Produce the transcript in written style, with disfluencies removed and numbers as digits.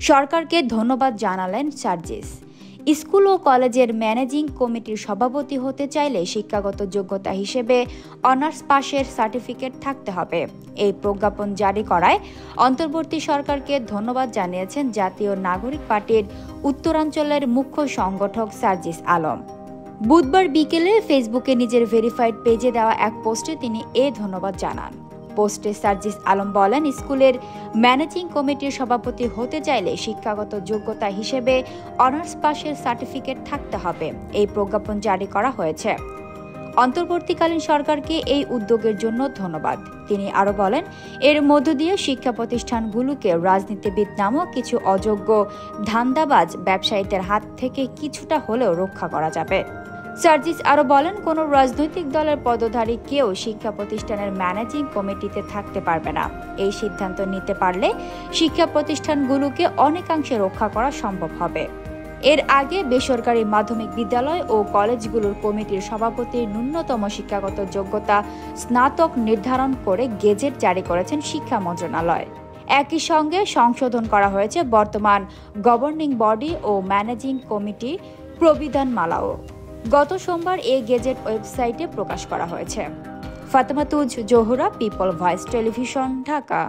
সরকারকে ধন্যবাদ জানালেন সার্জিস। স্কুল ও কলেজের ম্যানেজিং কমিটির সভাপতি হতে চাইলে শিক্ষাগত যোগ্যতা হিসেবে অনার্স পাশের সার্টিফিকেট থাকতে হবে। এই প্রজ্ঞাপন জারি করায় অন্তর্বর্তী সরকারকে ধন্যবাদ জানিয়েছেন জাতীয় নাগরিক পার্টির উত্তরাঞ্চলের মুখ্য সংগঠক সার্জিস আলম। বুধবার বিকেলে ফেসবুকে নিজের ভেরিফাইড পেজে দেওয়া এক পোস্টে তিনি ধন্যবাদ জানান। পোস্টে সার্জিস আলম বলেন, স্কুলের ম্যানেজিং কমিটির সভাপতি হতে চাইলে শিক্ষাগত যোগ্যতা হিসেবে অনার্স পাশের সার্টিফিকেট থাকতে হবে। এই প্রজ্ঞাপন জারি করা হয়েছে। অন্তর্বর্তীকালীন সরকারকে এই উদ্যোগের জন্য ধন্যবাদ। তিনি আরো বলেন, এর মধ্য দিয়ে শিক্ষা প্রতিষ্ঠানগুলোকে রাজনীতিবিদ নামক কিছু অযোগ্য ধান্দাবাজ ব্যবসায়ীদের হাত থেকে কিছুটা হলেও রক্ষা করা যাবে। সার্জিস আরো বলেন, কোনো রাজনৈতিক দলের পদধারী কেউ শিক্ষা প্রতিষ্ঠানের ম্যানেজিং কমিটিতে থাকতে পারবে না। এই সিদ্ধান্ত নিতে পারলে শিক্ষা প্রতিষ্ঠানগুলোকে অনেকাংশে রক্ষা করা সম্ভব হবে। এর আগে বেসরকারি মাধ্যমিক বিদ্যালয় ও কলেজগুলোর কমিটির সভাপতির ন্যূনতম শিক্ষাগত যোগ্যতা স্নাতক নির্ধারণ করে গেজেট জারি করেছেন শিক্ষা মন্ত্রণালয়। একই সঙ্গে সংশোধন করা হয়েছে বর্তমান গভর্নিং বডি ও ম্যানেজিং কমিটি প্রবিধানমালাও। গত সোমবার এই গেজেট ওয়েবসাইটে প্রকাশ করা হয়েছে। Fatema Tuz, Zohra, people voice television, Dhaka.